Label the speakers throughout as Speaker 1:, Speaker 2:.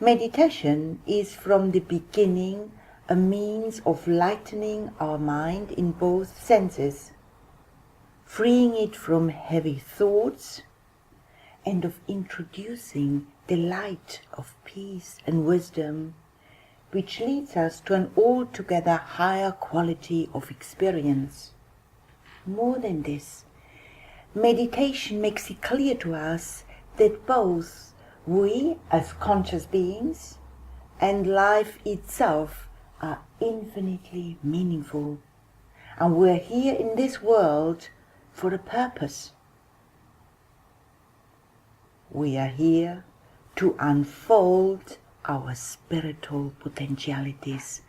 Speaker 1: Meditation is from the beginning a means of lightening our mind in both senses, freeing it from heavy thoughts, and of introducing the light of peace and wisdom, which leads us to an altogether higher quality of experience. More than this, meditation makes it clear to us that both we as conscious beings and life itself are infinitely meaningful, and we're here in this world for a purpose. We are here to unfold our spiritual potentialities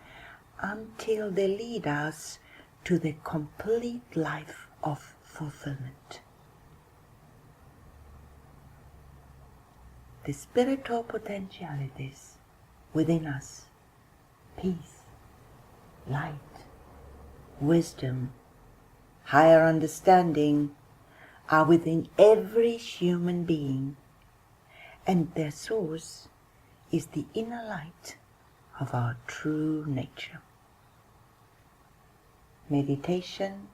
Speaker 1: until they lead us to the complete life of fulfillment. The spiritual potentialities within us, peace, light, wisdom, higher understanding, are within every human being, and their source is the inner light of our true nature. Meditation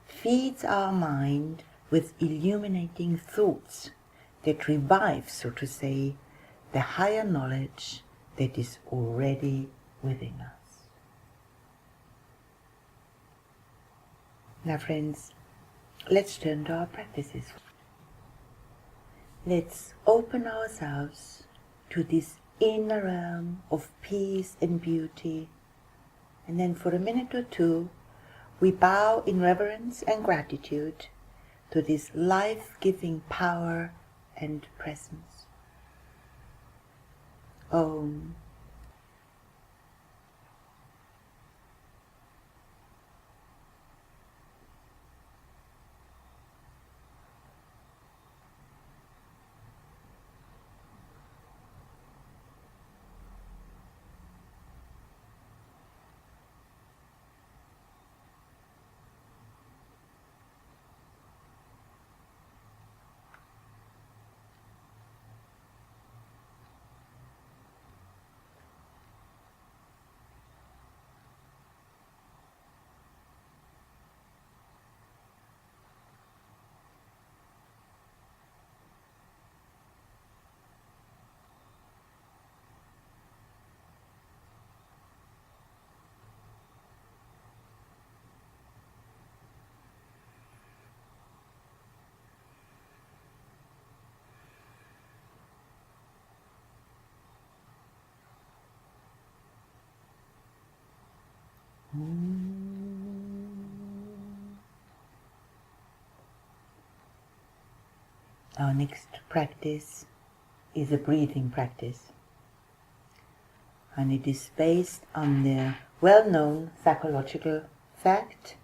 Speaker 1: feeds our mind with illuminating thoughts that revive, so to say, the higher knowledge that is already within us. Now friends, let's turn to our practices. Let's open ourselves to this inner realm of peace and beauty, and then for a minute or two we bow in reverence and gratitude to this life-giving power and presence. Om. Our next practice is a breathing practice, and it is based on the well-known psychological fact,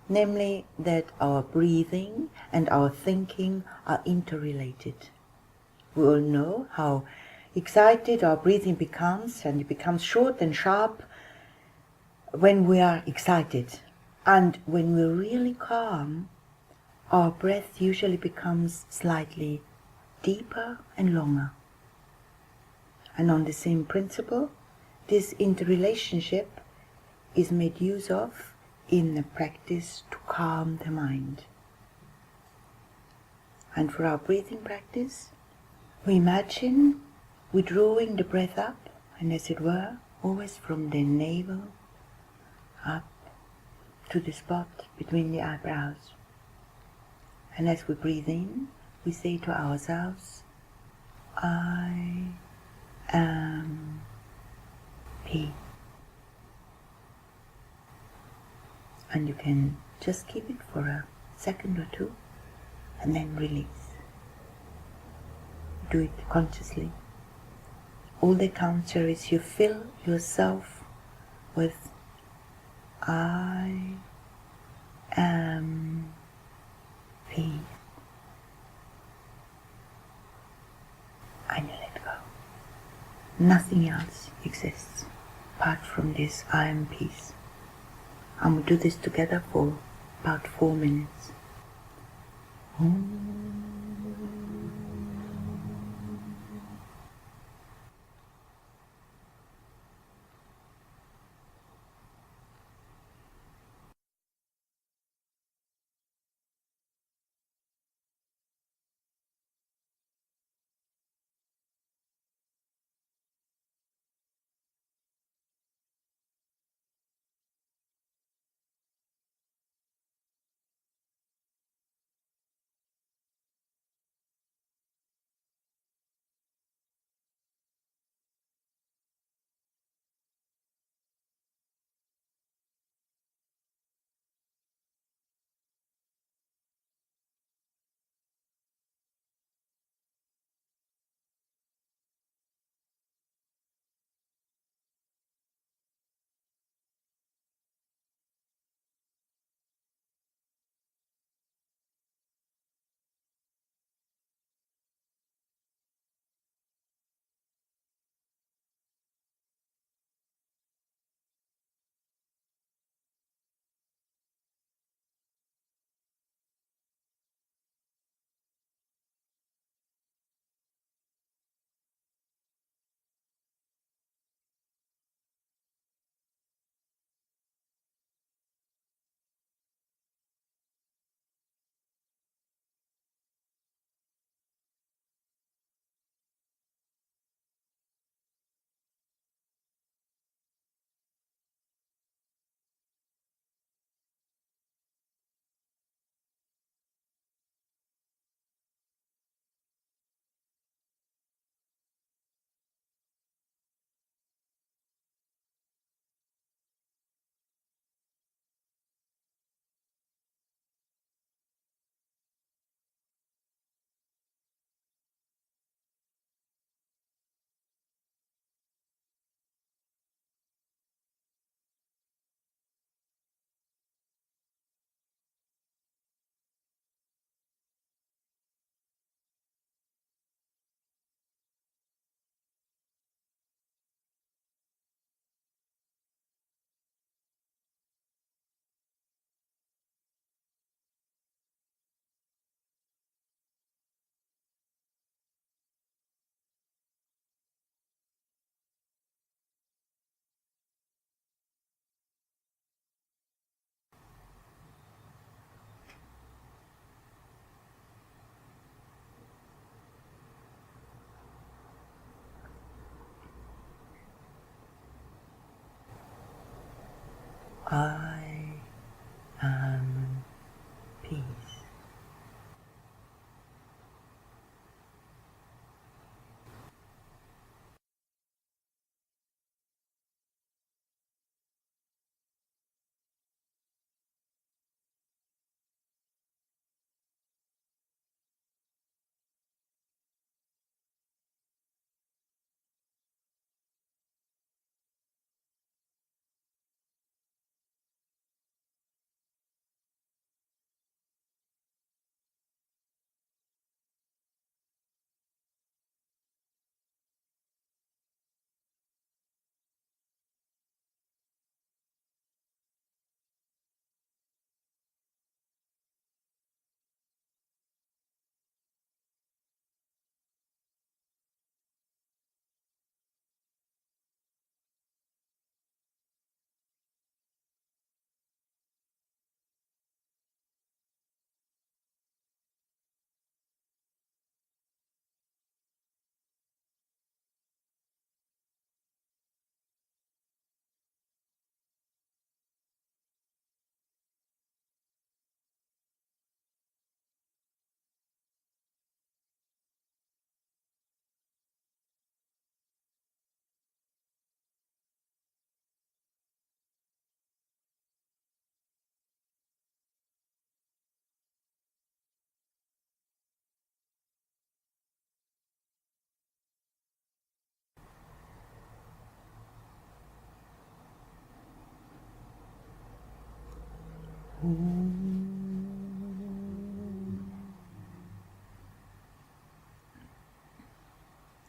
Speaker 1: namely that our breathing and our thinking are interrelated. We all know how excited our breathing becomes, and it becomes short and sharp when we are excited, and when we're really calm, our breath usually becomes slightly deeper and longer. And on the same principle, this interrelationship is made use of in the practice to calm the mind. And for our breathing practice, we imagine withdrawing the breath up, and as it were, always from the navel up to the spot between the eyebrows. And as we breathe in, we say to ourselves, I am peace. And you can just keep it for a second or two and then release. Do it consciously. All that counts here is you fill yourself with I am peace. And you let go. Nothing else exists apart from this I am peace. And we do this together for about 4 minutes. Om. I am peace.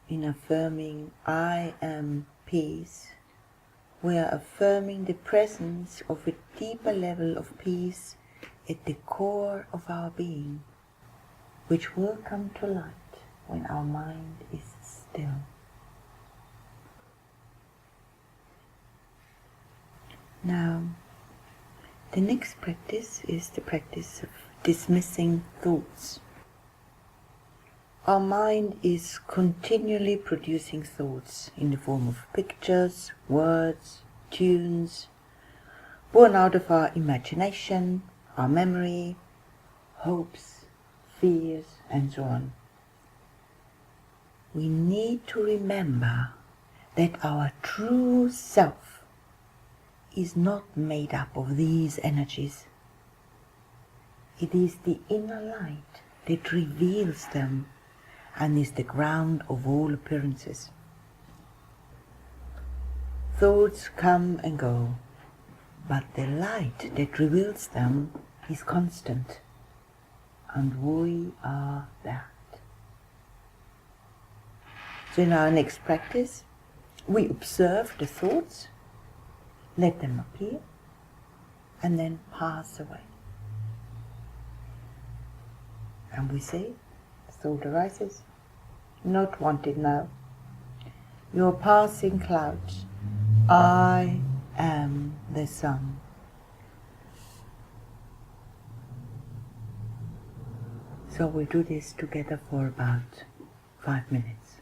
Speaker 1: In affirming I am peace, we are affirming the presence of a deeper level of peace at the core of our being, which will come to light when our mind is still. Now, the next practice is the practice of dismissing thoughts. Our mind is continually producing thoughts in the form of pictures, words, tunes, born out of our imagination, our memory, hopes, fears, and so on. We need to remember that our true self is not made up of these energies. It is the inner light that reveals them and is the ground of all appearances. Thoughts come and go, but the light that reveals them is constant, and we are that. So in our next practice, we observe the thoughts, let them appear, and then pass away. And we say, thought arises, not wanted now. You're passing clouds. I am the sun. So we'll do this together for about 5 minutes.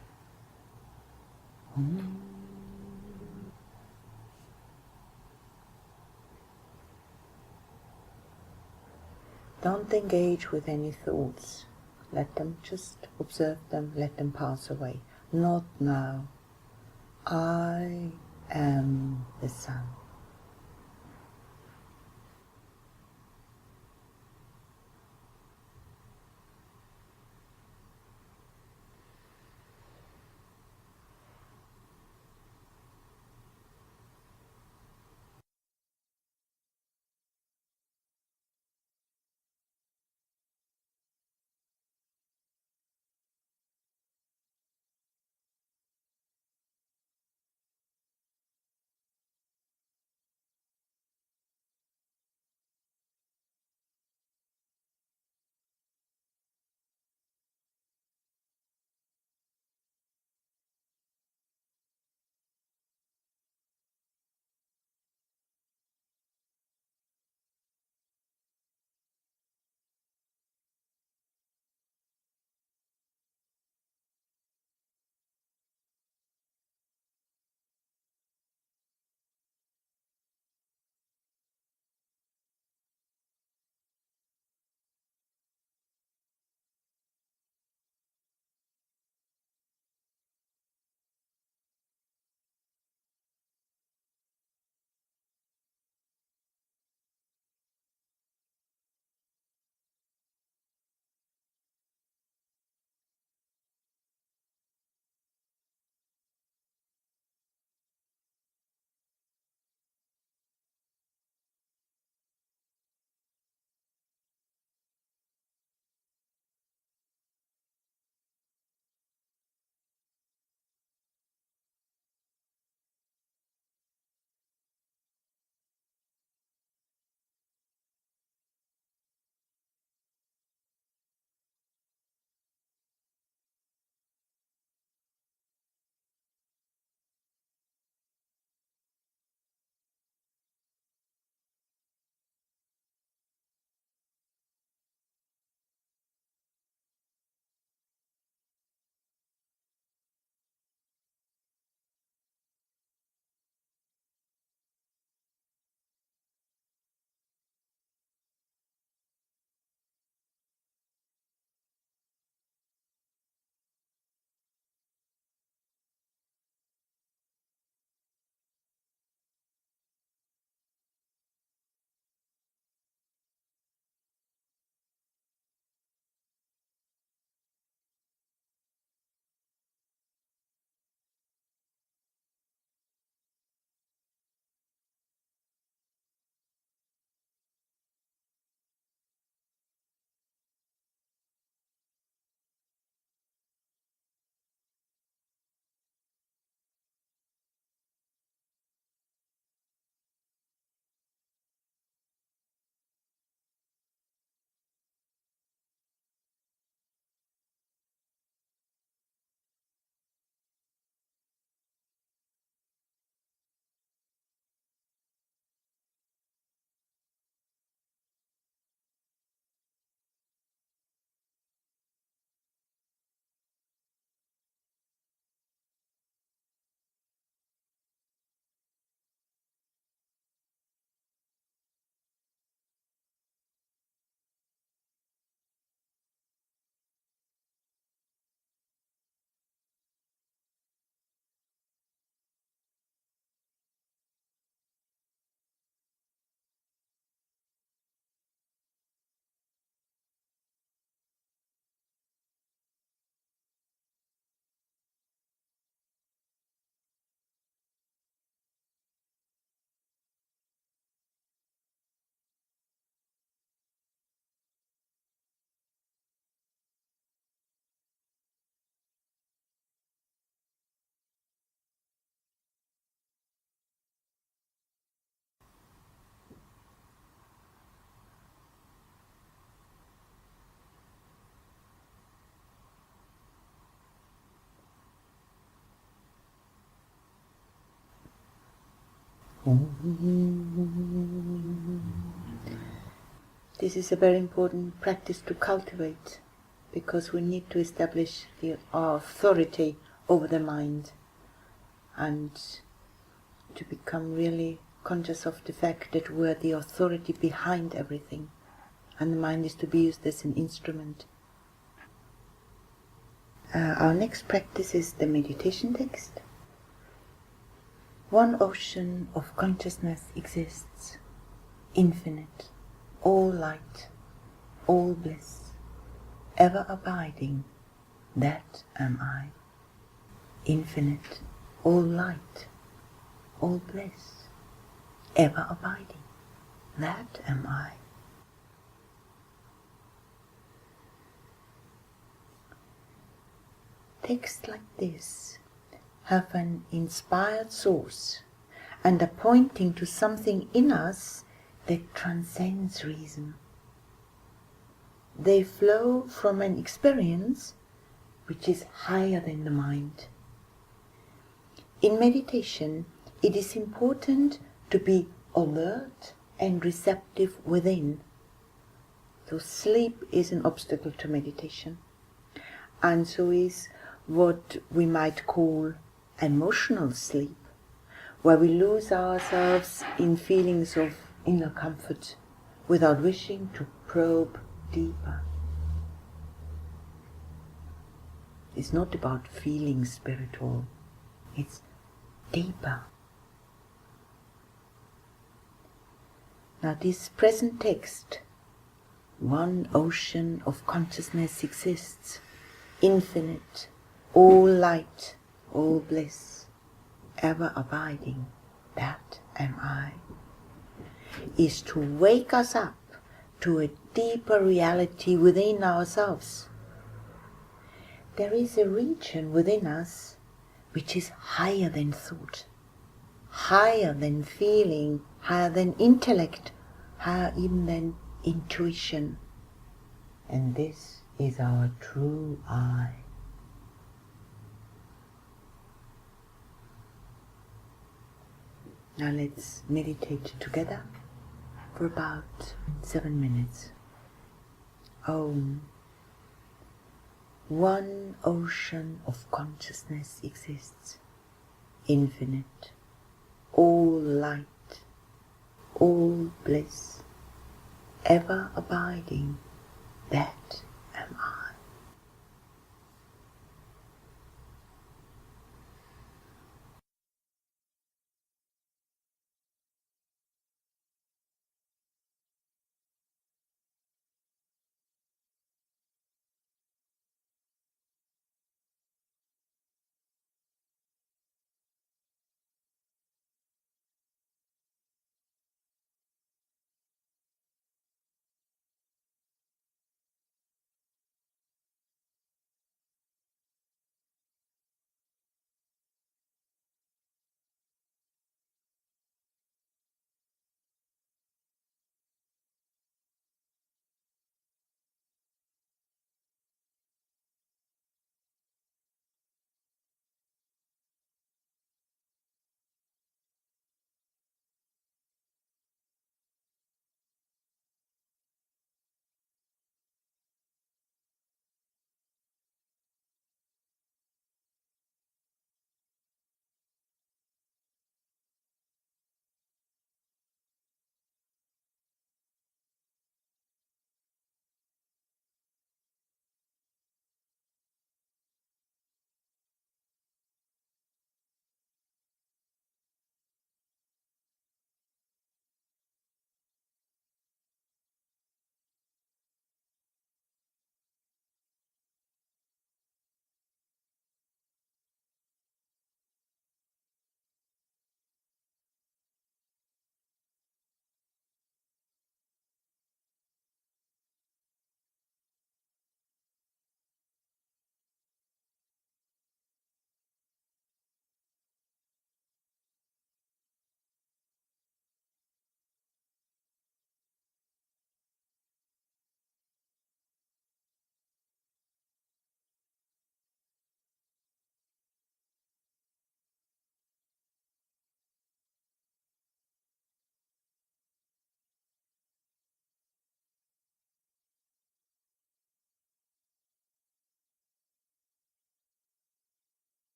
Speaker 1: Don't engage with any thoughts. Let them just observe them, let them pass away. Not now. I am the sun. This is a very important practice to cultivate, because we need to establish our authority over the mind and to become really conscious of the fact that we're the authority behind everything, and the mind is to be used as an instrument. Our next practice is the meditation text. One ocean of consciousness exists, infinite, all light, all bliss, ever abiding, that am I. Infinite, all light, all bliss, ever abiding, that am I. Texts like this have an inspired source and are pointing to something in us that transcends reason. They flow from an experience which is higher than the mind. In meditation, it is important to be alert and receptive within. So sleep is an obstacle to meditation, and so is what we might call emotional sleep, where we lose ourselves in feelings of inner comfort without wishing to probe deeper. It's not about feeling spiritual, it's deeper. Now this present text, one ocean of consciousness exists, infinite, all light, all bliss, ever abiding, that am I, is to wake us up to a deeper reality within ourselves. There is a region within us which is higher than thought, higher than feeling, higher than intellect, higher even than intuition. And this is our true I. Now let's meditate together for about 7 minutes. Om. One ocean of consciousness exists, infinite, all light, all bliss, ever abiding, that am I.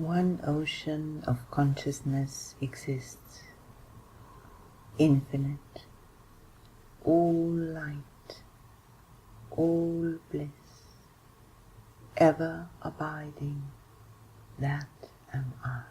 Speaker 1: One ocean of consciousness exists, infinite, all light, all bliss, ever abiding, that am I.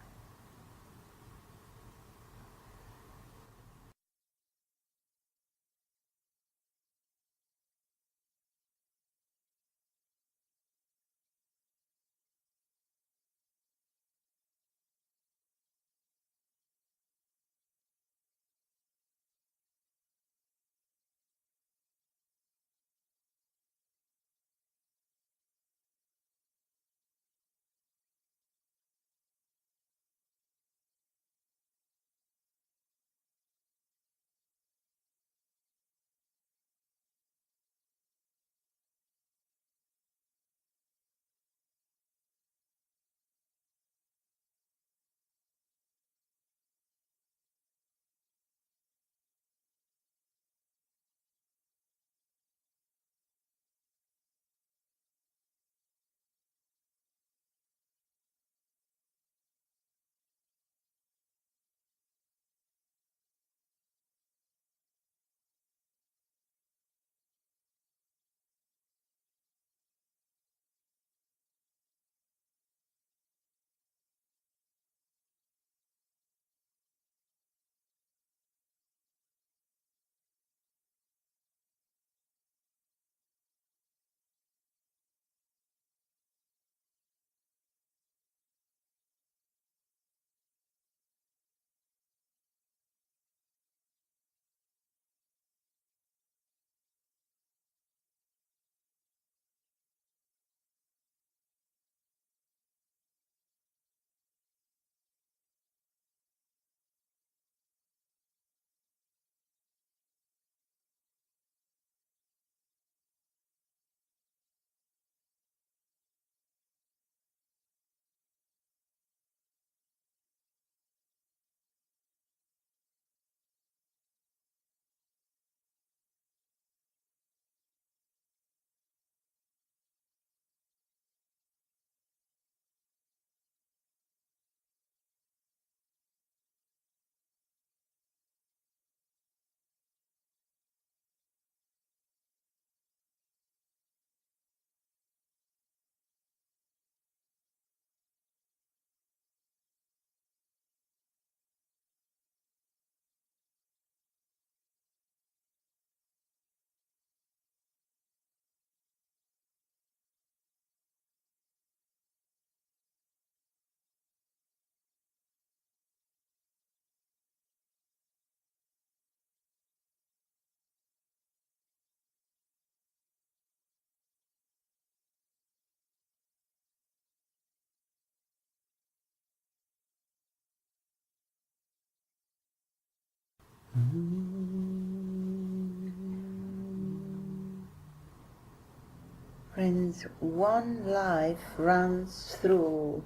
Speaker 1: Friends, one life runs through all,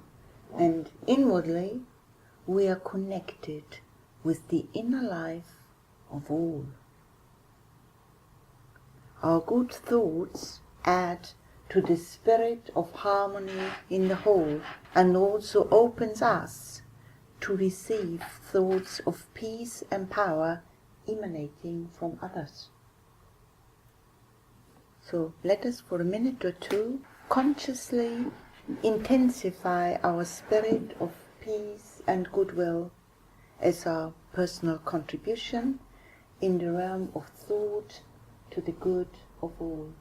Speaker 1: and inwardly we are connected with the inner life of all. Our good thoughts add to the spirit of harmony in the whole, and also opens us to receive thoughts of peace and power emanating from others. So let us for a minute or two consciously intensify our spirit of peace and goodwill as our personal contribution in the realm of thought to the good of all.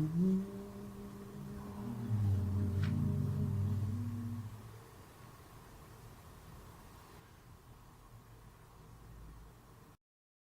Speaker 1: Mm-hmm.